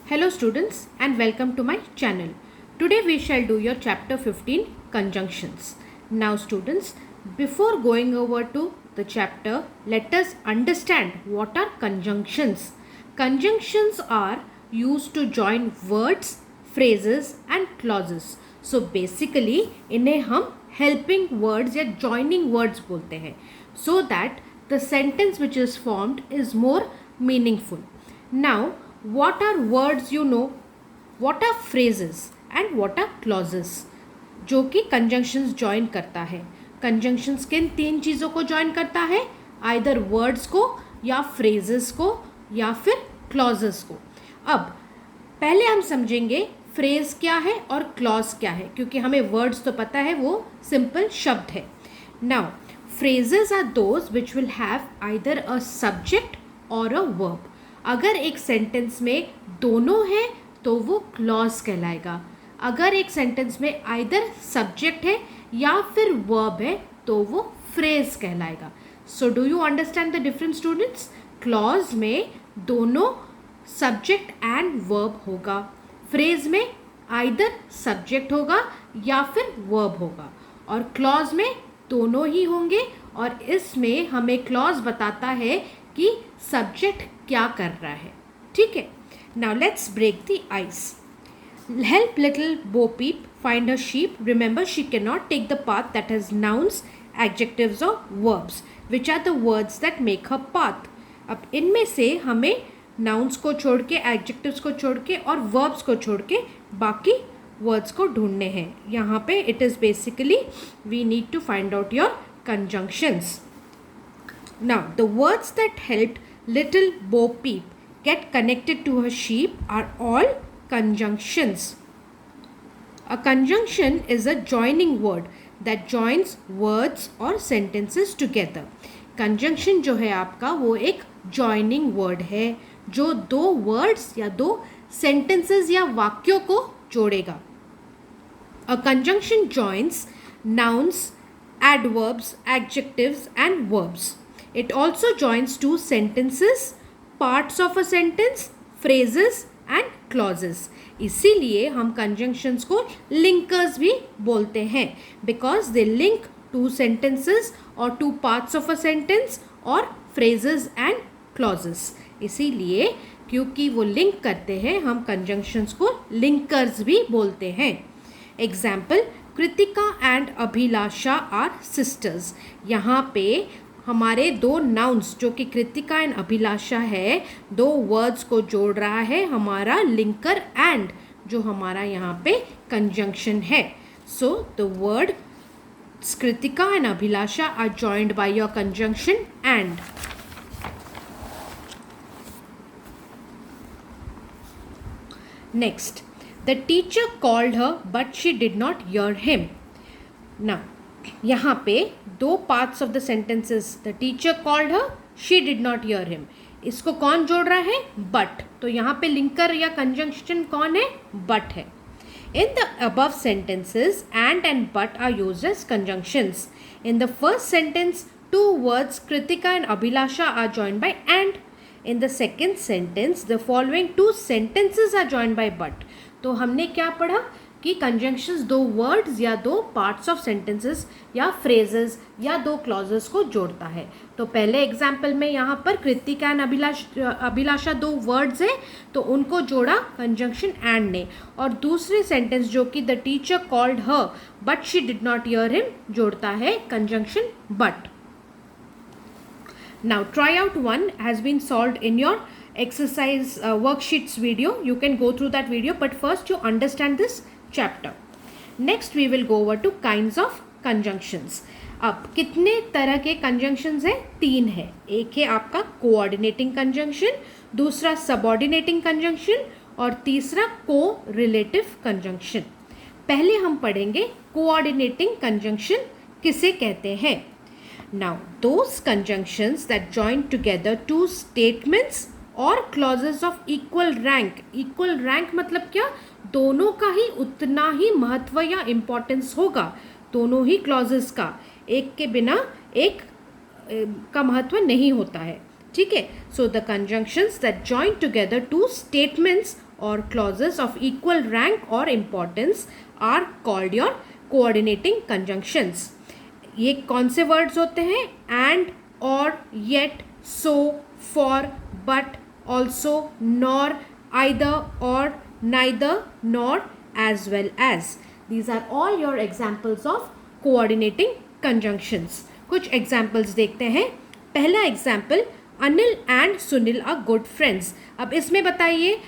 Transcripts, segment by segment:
Hello students and welcome to my channel. Today we shall do your chapter 15 conjunctions. Now students, before going over to the chapter, let us understand what are conjunctions. Conjunctions are used to join words, phrases and clauses. So basically इन्हें हम helping words या joining words बोलते हैं so that the sentence which is formed is more meaningful. Now what are words you know, what are phrases and what are clauses जो कि conjunctions join करता है. conjunctions किन तीन चीज़ों को join करता है, either words को या phrases को या फिर clauses को. अब पहले हम समझेंगे phrase क्या है और clause क्या है, क्योंकि हमें words तो पता है वो simple शब्द है. Now phrases are those which will have either a subject or a verb. अगर एक सेंटेंस में दोनों है तो वो क्लॉज कहलाएगा. अगर एक सेंटेंस में आइदर सब्जेक्ट है या फिर वर्ब है तो वो फ्रेज कहलाएगा. So do you understand the difference students? Clause में दोनों सब्जेक्ट एंड वर्ब होगा, फ्रेज में आइदर सब्जेक्ट होगा या फिर वर्ब होगा, और क्लॉज में दोनों ही होंगे. और इसमें हमें क्लॉज बताता है कि सब्जेक्ट क्या कर रहा है. ठीक है. Now let's break the ice. Help little Bo Peep find a sheep. Remember she can not take the path that has nouns, adjectives और verbs which are the words that make her path. अब इनमें से हमें nouns को छोड़ के, adjectives को छोड़ के और वर्ब्स को छोड़ के बाकी वर्ड्स को ढूंढने हैं. यहाँ पे it is basically we need to find out your conjunctions. Now the words that helped little Bo Peep get connected to her sheep are all conjunctions. A conjunction is a joining word that joins words or sentences together. Conjunction जो है आपका वो एक joining word है जो दो words या दो sentences या वाक्यों को जोड़ेगा. A conjunction joins nouns, adverbs, adjectives and verbs. It also joins two sentences, parts of a sentence, phrases and clauses. इसीलिए हम conjunctions को linkers भी बोलते हैं because they link two sentences or two parts of a sentence or phrases and clauses. इसीलिए क्योंकि वो link करते हैं हम conjunctions को linkers भी बोलते हैं. Example, Kritika and Abhilasha are sisters. यहाँ पे हमारे दो नाउन्स जो कि कृतिका एंड अभिलाषा है, दो वर्ड्स को जोड़ रहा है हमारा लिंकर एंड, जो हमारा यहाँ पे कंजंक्शन है. So the word Kritika and Abhilasha are joined by your conjunction and. Next, The teacher called her but she did not hear him. Now, यहाँ पे दो parts of the sentences. The teacher called her, she did not hear him. इसको कौन जोड़ रहा है? But. तो यहाँ पे linker या conjunction कौन है? But है. In the above sentences, and but are used as conjunctions. In the first sentence, two words Kritika and Abhilasha are joined by and. In the second sentence, the following two sentences are joined by but. तो हमने क्या पढ़ा कि conjunctions दो words या दो parts of sentences या phrases या दो क्लॉजेस को जोड़ता है. तो पहले एग्जाम्पल में यहाँ पर कृतिका एंड अभिलाषा दो वर्ड्स हैं तो उनको जोड़ा कंजंक्शन एंड ने, और दूसरे सेंटेंस जो कि the teacher called her but she did not hear him जोड़ता है conjunction but. Now try out one has been solved in your exercise worksheets video. You can go through that video, but first you understand this chapter. Next we will go over to kinds of conjunctions. अब कितने तरह के conjunctions हैं? तीन है. एक है आपका coordinating conjunction, दूसरा subordinating conjunction और तीसरा co-relative conjunction. पहले हम पढ़ेंगे coordinating conjunction किसे कहते हैं. Now, those conjunctions that join together two statements or clauses of equal rank. Equal rank मतलब क्या? दोनों का ही उतना ही महत्व या importance होगा, दोनों ही clauses का. एक के बिना एक का महत्व नहीं होता है. ठीक है. So the conjunctions that join together two statements or clauses of equal rank or importance are called your coordinating conjunctions. ये कौन से वर्ड्स होते हैं? and, or, yet, so, for, but, also, nor, either, or, neither, nor, as well as. These are all your examples of coordinating conjunctions. कुछ examples देखते हैं. पहला example, Anil and Sunil are good friends. अब इसमें बताइए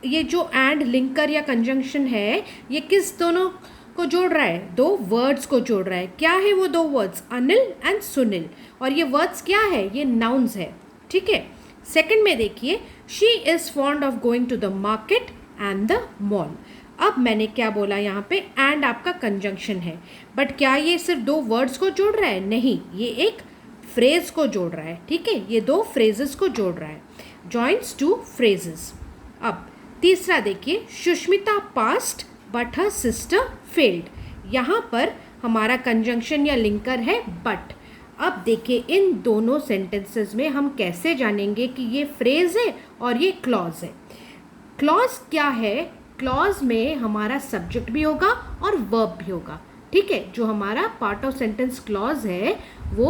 ये जो एंड लिंकर या कंजंक्शन है ये किस दोनों को जोड़ रहा है? दो वर्ड्स को जोड़ रहा है. क्या है वो दो वर्ड्स? अनिल एंड सुनील. और ये वर्ड्स क्या है? ये नाउन्स है. ठीक है. सेकंड में देखिए, she is fond of going to the market and the mall. अब मैंने क्या बोला यहाँ पे? एंड आपका कंजंक्शन है. बट क्या ये सिर्फ दो वर्ड्स को जोड़ रहा है? नहीं, ये एक फ्रेज को जोड़ रहा है. ठीक है, ये दो फ्रेजेस को जोड़ रहा है. Joins two phrases. अब तीसरा देखिए, Sushmita passed but her sister failed. यहाँ पर हमारा कंजंक्शन या लिंकर है बट. अब देखिए इन दोनों सेंटेंसेस में हम कैसे जानेंगे कि ये फ्रेज है और ये क्लॉज है. क्लॉज क्या है? क्लॉज में हमारा सब्जेक्ट भी होगा और वर्ब भी होगा. ठीक है, जो हमारा पार्ट ऑफ सेंटेंस क्लॉज है वो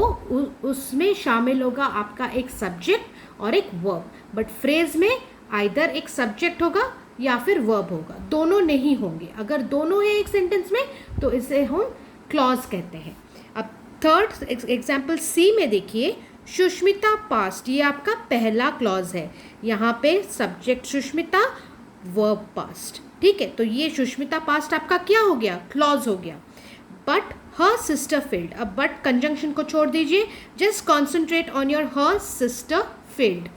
उसमें शामिल होगा आपका एक सब्जेक्ट और एक वर्ब. बट फ्रेज में आइदर एक सब्जेक्ट होगा या फिर वर्ब होगा, दोनों नहीं होंगे. अगर दोनों है एक सेंटेंस में तो इसे हम क्लॉज कहते हैं. अब थर्ड एग्जाम्पल सी में देखिए, सुष्मिता पास्ट. ये आपका पहला क्लॉज है. यहाँ पे सब्जेक्ट सुष्मिता, वर्ब पास्ट. ठीक है, तो ये सुष्मिता पास्ट आपका क्या हो गया? क्लॉज हो गया. But her sister failed. अब बट कंजंक्शन को छोड़ दीजिए, just concentrate on your her sister failed.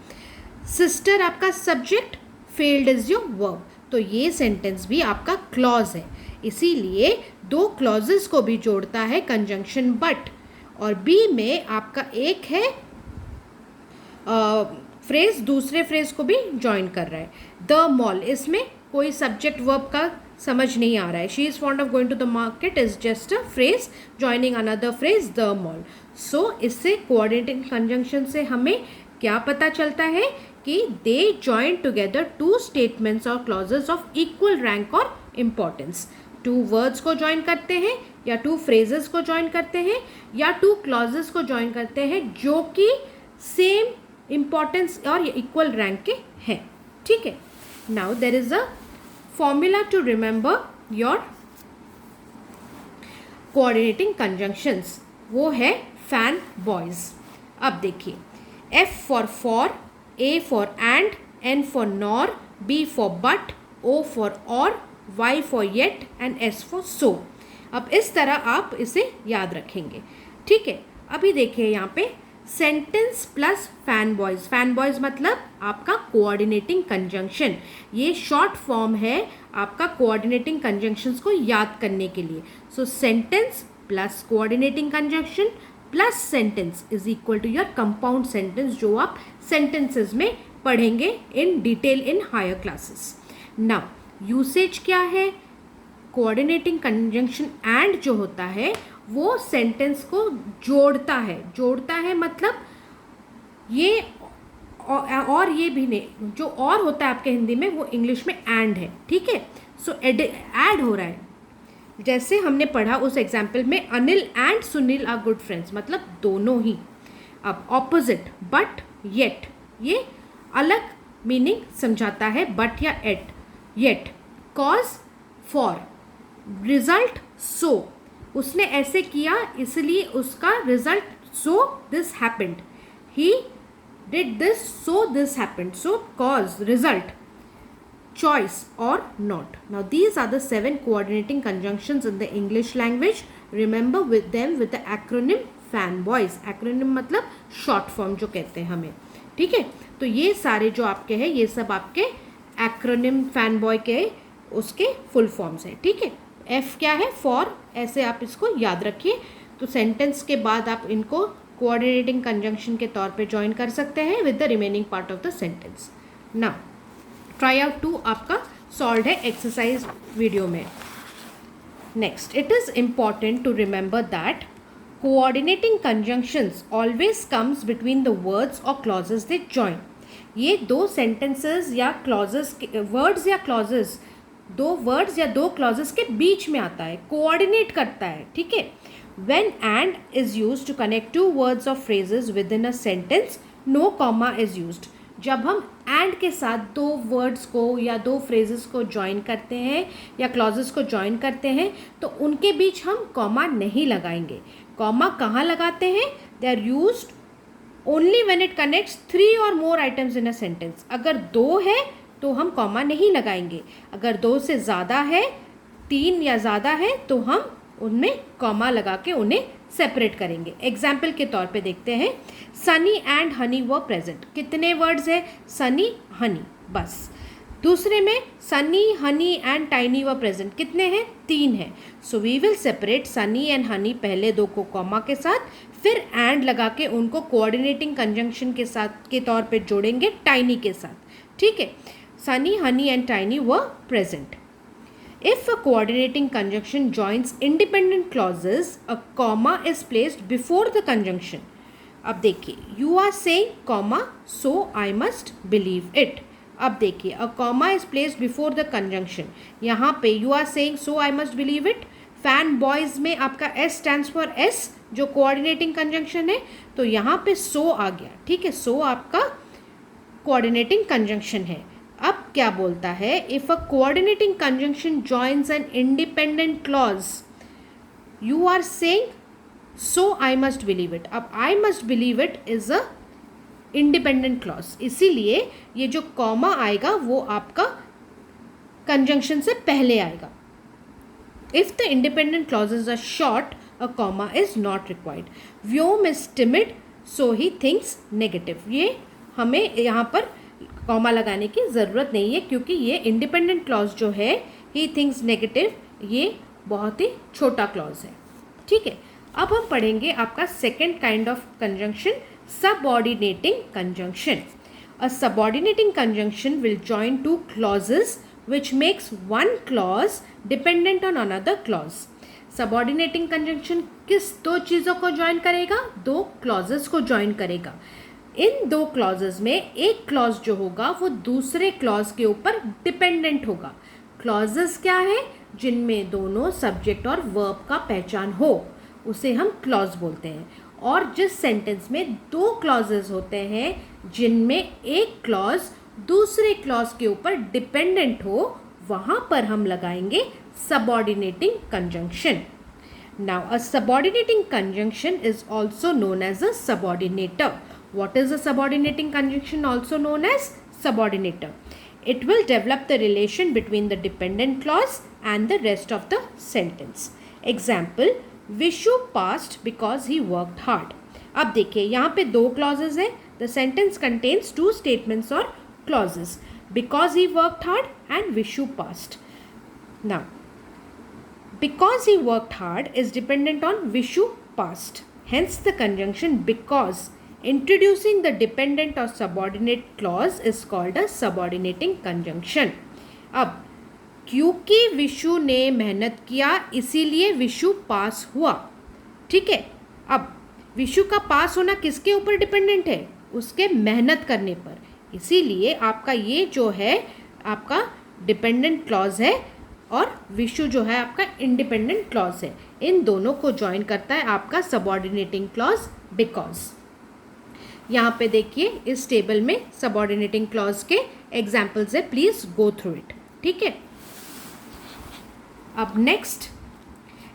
Sister आपका subject, failed is your verb. तो ये सेंटेंस भी आपका क्लॉज है. इसीलिए दो क्लॉजेस को भी जोड़ता है कंजंक्शन बट. और बी में आपका एक है फ्रेज, दूसरे फ्रेज को भी ज्वाइन कर रहा है. द मॉल, इसमें कोई सब्जेक्ट वर्ब का समझ नहीं आ रहा है. She is fond of going to the market is just a phrase joining another phrase the mall. So इससे कोऑर्डिनेटिंग कंजंक्शन से हमें क्या पता चलता है कि they join together two statements और क्लॉजेस ऑफ इक्वल रैंक और इम्पॉर्टेंस. टू वर्ड्स को ज्वाइन करते हैं या टू फ्रेजेस को ज्वाइन करते हैं या टू क्लॉजेस को ज्वाइन करते हैं जो कि सेम इम्पॉर्टेंस और इक्वल रैंक के हैं. ठीक है. Now there is a formula to remember your coordinating conjunctions. वो है fan boys. अब देखिए, F for, A for and, N for nor, B for but, O for or, Y for yet and S for so. अब इस तरह आप इसे याद रखेंगे. ठीक है. अभी देखिए यहाँ पे sentence plus FANBOYS. FANBOYS मतलब आपका कोऑर्डिनेटिंग कंजंक्शन. ये शॉर्ट फॉर्म है आपका कोऑर्डिनेटिंग कंजंक्शंस को याद करने के लिए. सो sentence plus coordinating conjunction plus sentence is equal to your compound sentence, जो आप सेंटेंसेस में पढ़ेंगे in detail in higher classes. Now usage क्या है? कोऑर्डिनेटिंग कंजंक्शन एंड जो होता है वो सेंटेंस को जोड़ता है. जोड़ता है मतलब ये और ये भी नहीं, जो और होता है आपके हिंदी में वो इंग्लिश में एंड है. ठीक है. सो ऐड हो रहा है. जैसे हमने पढ़ा उस एग्जाम्पल में Anil and Sunil are good friends, मतलब दोनों ही. अब ऑपोजिट बट येट, ये अलग मीनिंग समझाता है बट या at. Yet, cause, for, result, so. उसने ऐसे किया इसलिए उसका result, so this happened. He did this so this happened. So cause, result, choice or not. Now these are the 7 coordinating conjunctions in the English language. Remember with them with the acronym fanboys. Acronym मतलब short form जो कहते हैं हमें. ठीक है. तो ये सारे जो आपके हैं ये सब आपके acronym fanboy के उसके full forms है. ठीक है. F क्या है? for. ऐसे आप इसको याद रखिए. तो सेंटेंस के बाद आप इनको कोऑर्डिनेटिंग कंजंक्शन के तौर पे ज्वाइन कर सकते हैं with the remaining part of the sentence. Now try out 2 आपका सॉल्व है एक्सरसाइज वीडियो में. Next, it is important to remember that coordinating conjunctions always comes between the words और क्लॉजेस दे जॉइन. ये दो sentences या clauses, words या clauses, दो words या दो क्लॉजेस के बीच में आता है, कोऑर्डिनेट करता है, ठीक है. When and is used to connect two words or phrases within a sentence, no comma is used. जब हम and के साथ दो वर्ड्स को या दो फ्रेजेस को ज्वाइन करते हैं या क्लॉजेस को ज्वाइन करते हैं तो उनके बीच हम कॉमा नहीं लगाएंगे. कॉमा कहाँ लगाते हैं? They are used only when it connects 3 और मोर आइटम्स इन अ सेंटेंस. अगर 2 है तो हम कॉमा नहीं लगाएंगे. अगर 2 से ज़्यादा है, 3 या ज़्यादा है, तो हम उनमें कॉमा लगा के उन्हें सेपरेट करेंगे. एग्जाम्पल के तौर पे देखते हैं. Sunny and Honey were present. कितने वर्ड्स है? सनी, हनी, बस. दूसरे में Sunny, Honey and Tiny were present. कितने हैं? 3 हैं. So we will separate Sunny and Honey, पहले 2 को कॉमा के साथ, फिर एंड लगा के उनको कोऑर्डिनेटिंग कंजंक्शन के साथ के तौर पे जोड़ेंगे टाइनी के साथ. ठीक है. Sunny, Honey and Tiny were present. If a coordinating conjunction joins independent clauses, a comma is placed before the conjunction. अब देखिए, you are saying comma, so I must believe it. अब देखिए, a comma is placed before the conjunction. यहाँ पे you are saying so I must believe it. Fan boys में आपका S stands for S, जो coordinating conjunction है, तो यहाँ पे so आ गया. ठीक है, so आपका coordinating conjunction है. अब क्या बोलता है? If a coordinating conjunction joins an independent clause, you are saying so I must believe it. अब I must believe it is a independent clause, इसीलिए ये जो कॉमा आएगा वो आपका कंजंक्शन से पहले आएगा. If the independent clauses are short, a comma is not required. Vyom is timid so he thinks negative. ये हमें यहाँ पर कॉमा लगाने की ज़रूरत नहीं है क्योंकि ये इंडिपेंडेंट क्लॉज जो है, ही थिंक्स नेगेटिव, ये बहुत ही छोटा क्लॉज है. ठीक है. अब हम पढ़ेंगे आपका second kind of conjunction, subordinating conjunction. A subordinating conjunction will join two clauses which makes one clause dependent on another clause. Subordinating conjunction किस दो चीज़ों को ज्वाइन करेगा? 2 क्लॉजेस को ज्वाइन करेगा. इन 2 क्लॉजेज में एक क्लॉज जो होगा वो दूसरे क्लॉज के ऊपर डिपेंडेंट होगा. क्लॉजेस क्या है? जिनमें दोनों सब्जेक्ट और वर्ब का पहचान हो, उसे हम क्लॉज बोलते हैं. और जिस सेंटेंस में 2 क्लॉजेज होते हैं जिनमें एक क्लॉज दूसरे क्लॉज के ऊपर डिपेंडेंट हो, वहाँ पर हम लगाएंगे subordinating conjunction. Now a subordinating conjunction is also known as a subordinator. What is a subordinating conjunction also known as subordinator? It will develop the relation between the dependent clause and the rest of the sentence. Example, Vishu passed because he worked hard. अब देखिए, यहाँ पे 2 clauses हैं. The sentence contains 2 statements or clauses. Because he worked hard and Vishu passed. Now, because he worked hard is dependent on Vishu passed. Hence the conjunction because introducing the dependent or subordinate clause is called a subordinating conjunction. अब क्योंकि विशु ने मेहनत किया इसीलिए विशु पास हुआ. ठीक है. अब विशु का पास होना किसके ऊपर डिपेंडेंट है? उसके मेहनत करने पर. इसीलिए आपका ये जो है आपका डिपेंडेंट क्लॉज है और विशु जो है आपका इंडिपेंडेंट क्लॉज है. इन दोनों को ज्वाइन करता है आपका सबऑर्डिनेटिंग क्लॉज बिकॉज. यहाँ पे देखिए, इस टेबल में सबऑर्डिनेटिंग क्लॉज के एग्जाम्पल्स है, प्लीज गो थ्रू इट. ठीक है. अब next,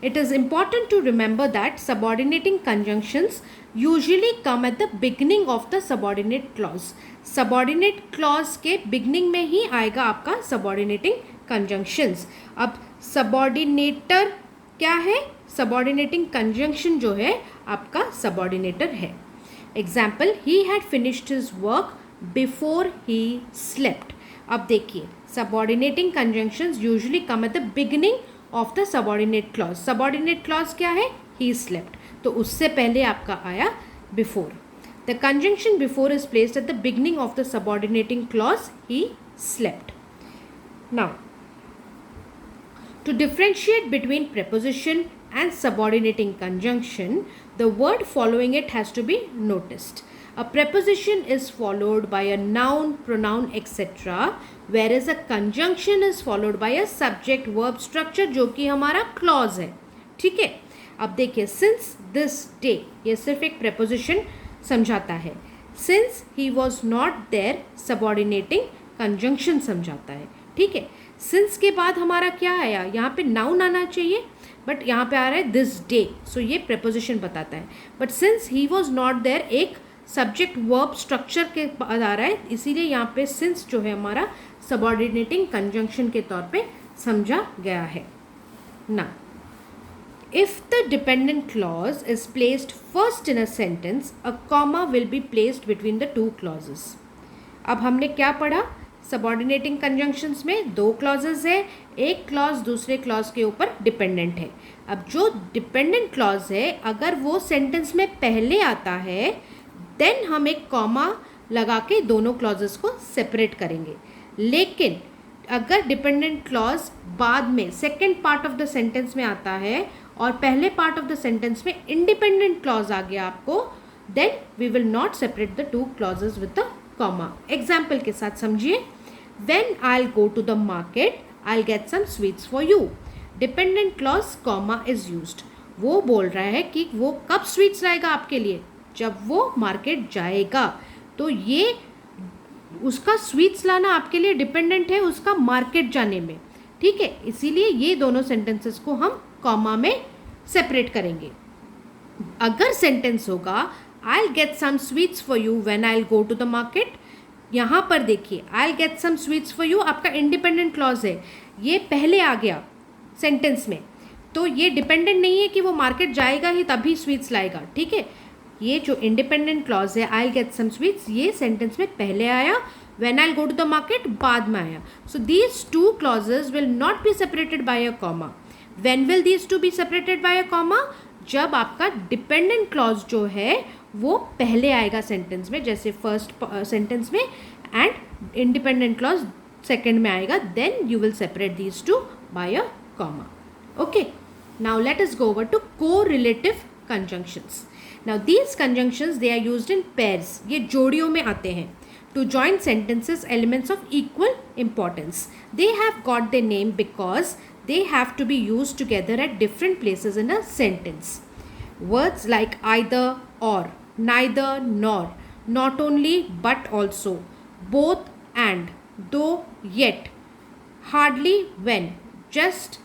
it is important to remember that subordinating conjunctions usually come at the beginning of the subordinate clause. Subordinate clause के बिगनिंग में ही आएगा आपका सबऑर्डिनेटिंग कंजंक्शंस. अब सबऑर्डिनेटर क्या है? सबऑर्डिनेटिंग कंजंक्शन जो है आपका सबऑर्डिनेटर है. Example, he had finished his work before he slept. अब देखिए, subordinating conjunctions usually come at the beginning of the subordinate clause. Subordinate clause क्या है? he slept. तो उससे पहले आपका आया before. The conjunction before is placed at the beginning of the subordinating clause he slept. Now, to differentiate between preposition and subordinating conjunction, the word following it has to be noticed. A preposition is followed by a noun, pronoun, etc. whereas a conjunction is followed by a subject verb structure जो कि हमारा clause है. ठीक है. अब देखिए since this day, ये सिर्फ एक preposition समझाता है. Since he was not there, subordinating conjunction समझाता है. ठीक है. Since के बाद हमारा क्या आया, यहाँ पे noun आना चाहिए, बट यहाँ पे आ रहा है this day, so ये preposition बताता है. But since he was not there एक सब्जेक्ट वर्ब स्ट्रक्चर के बाद आ रहा है, इसीलिए यहाँ पे सिंस जो है हमारा सबऑर्डिनेटिंग कंजंक्शन के तौर पे समझा गया है ना. If the dependent clause is placed first in a sentence, a comma will be placed between the two clauses. अब हमने क्या पढ़ा, सबऑर्डिनेटिंग कंजंक्शंस में दो क्लॉजेस है, एक क्लॉज दूसरे क्लॉज के ऊपर डिपेंडेंट है. अब जो डिपेंडेंट क्लॉज है अगर वो सेंटेंस में पहले आता है देन हम एक कॉमा लगा के दोनों क्लॉजेस को सेपरेट करेंगे. लेकिन अगर डिपेंडेंट क्लॉज बाद में second part of the sentence में आता है और पहले पार्ट ऑफ द सेंटेंस में इंडिपेंडेंट क्लॉज आ गया आपको, then we will not separate the two clauses with the comma. Example के साथ समझिए. When I will go to the market I will get some sweets for you. Dependent clause comma is used. वो बोल रहा है कि वो कब स्वीट्स लाएगा आपके लिए, जब वो मार्केट जाएगा. तो ये उसका स्वीट्स लाना आपके लिए डिपेंडेंट है उसका मार्केट जाने में. ठीक है, इसीलिए ये दोनों सेंटेंसेस को हम कॉमा में सेपरेट करेंगे. अगर सेंटेंस होगा I will get some sweets for you when I will go to the market, यहाँ पर देखिए I will get some sweets for you आपका इंडिपेंडेंट क्लॉज है, ये पहले आ गया सेंटेंस में, तो ये डिपेंडेंट नहीं है कि वो मार्केट जाएगा ही तभी स्वीट्स लाएगा. ठीक है, ये जो इंडिपेंडेंट क्लॉज है I will get some sweets, ये सेंटेंस में पहले आया, when I will go to the market बाद में आया. So these two clauses will not be separated by a comma. When will these two be separated by a comma, जब आपका dependent clause जो है वो पहले आएगा सेंटेंस में, जैसे फर्स्ट सेंटेंस में, एंड इंडिपेंडेंट क्लॉज सेकेंड में आएगा, then you will separate these two by a comma. Okay, now let us go over to correlative conjunctions. Now these conjunctions they are used in pairs, ये जोड़ियों में आते हैं, to join sentences elements of equal importance. They have got their name because they have to be used together at different places in a sentence. Words like either or, neither nor, not only but also, both and, though yet, hardly when, just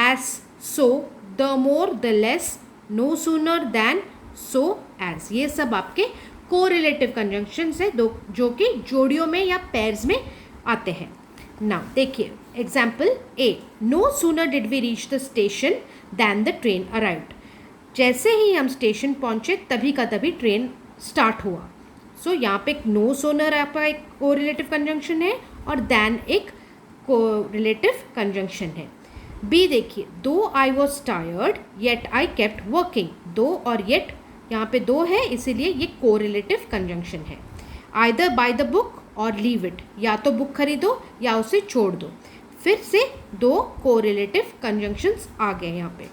as so, the more the less, no sooner than, so as, ये सब आपके correlative conjunctions है जो कि जोड़ियों में या pairs में आते हैं. नाउ देखिए example A, no sooner did we reach the station than the train arrived. जैसे ही हम स्टेशन पहुंचे तभी का तभी ट्रेन स्टार्ट हुआ. सो यहाँ पे नो सूनर आपका एक कोरिलेटिव कंजंक्शन है और दैन एक कोरिलेटिव कंजंक्शन है. बी देखिए, दो I was tired yet I kept working. दो और येट यहाँ पे दो है इसीलिए ये कोरिलेटिव कंजंक्शन है. आइदर बाय द बुक और लीव इट, या तो बुक खरीदो या उसे छोड़ दो. फिर से दो कोरिलेटिव कंजंक्शंस आ गए यहाँ पे.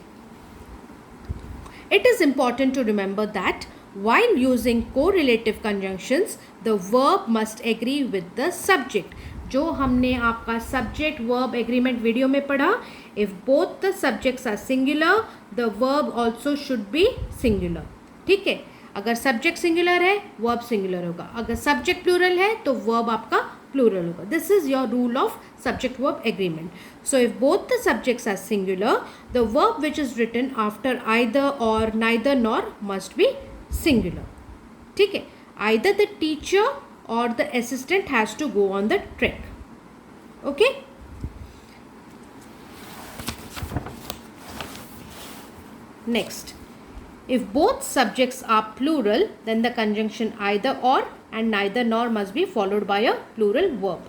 It is important to remember that while using correlative conjunctions the verb must agree with the subject. जो हमने आपका सब्जेक्ट वर्ब एग्रीमेंट वीडियो में पढ़ा, if both the subjects are singular the verb also should be singular. ठीक है, अगर subject singular है verb singular होगा, अगर सब्जेक्ट प्लूरल है तो वर्ब आपका प्लूरल होगा. This is your rule of subject verb agreement. So if both the subjects are singular the verb which is written after either और neither nor must be singular. ठीक है, either the teacher or the assistant has to go on the trek. Okay, next, if both subjects are plural then the conjunction either or and neither nor must be followed by a plural verb.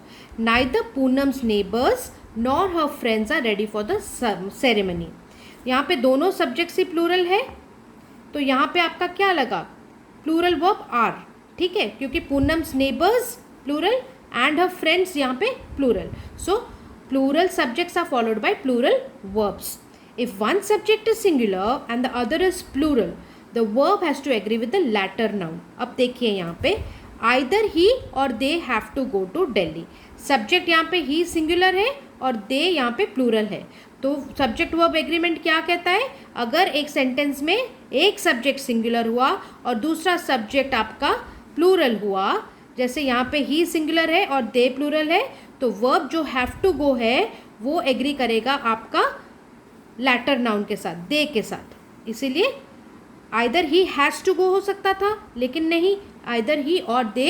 Neither Poonam's neighbors nor her friends are ready for the ceremony. यहाँ पे दोनों subjects ही plural है तो यहाँ पे आपका क्या लगा, plural verb are. ठीक है, क्योंकि Poonam's neighbours plural and her friends यहाँ पे प्लूरल, so plural subjects are followed by plural verbs. If one subject is singular and the other is plural the verb has to agree with the latter noun. अब देखिए यहाँ पे either he और they have to go to Delhi. Subject यहाँ पे ही singular है और दे यहाँ पे प्लूरल है. तो सब्जेक्ट वर्ब एग्रीमेंट क्या कहता है, अगर एक सेंटेंस में एक सब्जेक्ट सिंगुलर हुआ और दूसरा सब्जेक्ट आपका प्लूरल हुआ, जैसे यहाँ पे ही सिंगुलर है और दे प्लूरल है, तो वर्ब जो हैव टू गो है वो एग्री करेगा आपका लैटर नाउन के साथ, दे के साथ. इसीलिए either he has to go हो सकता था, लेकिन नहीं, आइदर ही और दे,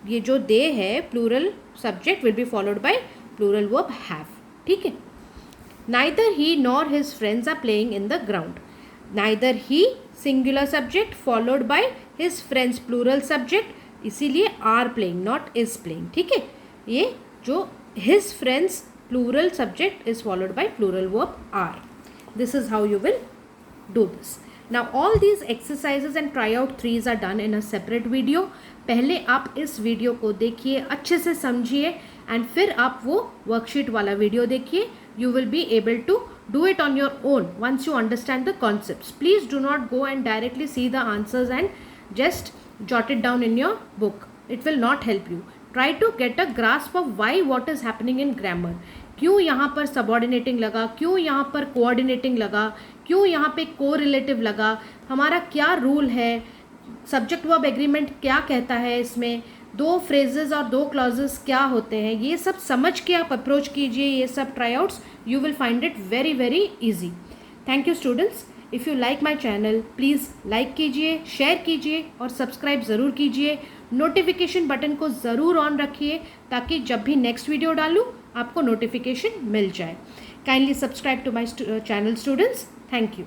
ये जो दे है plural subject will be followed by plural verb have. ठीक है. Neither he nor his friends are playing in the ground. Neither he singular subject followed by his friends plural subject, इसीलिए are playing not is playing. ठीक है. ये जो his friends plural subject is followed by plural verb are. This is how you will do this. Now all these exercises and tryout 3s are done in a separate video. पहले आप इस video को देखिए, अच्छे से समझिए, and फिर आप वो वर्कशीट वाला वीडियो देखिए. You will be able to do it on your own once you understand the concepts. Please do not go and directly see the answers and just jot it down in your book. It will not help you. Try to get a grasp of why what is happening in grammar. क्यों यहाँ पर subordinating लगा, क्यों यहाँ पर coordinating लगा, क्यों यहाँ पे कोरिलेटिव लगा, हमारा क्या रूल है, सब्जेक्ट वर्ब एग्रीमेंट क्या कहता है, इसमें दो फ्रेजेस और दो क्लॉजेस क्या होते हैं, ये सब समझ के आप अप्रोच कीजिए ये सब tryouts. You will find it very very easy. Thank you students. If you like my channel please like कीजिए, शेयर कीजिए और सब्सक्राइब ज़रूर कीजिए. नोटिफिकेशन बटन को ज़रूर ऑन रखिए ताकि जब भी नेक्स्ट वीडियो डालूँ आपको नोटिफिकेशन मिल जाए. Kindly subscribe to my channel students. Thank you.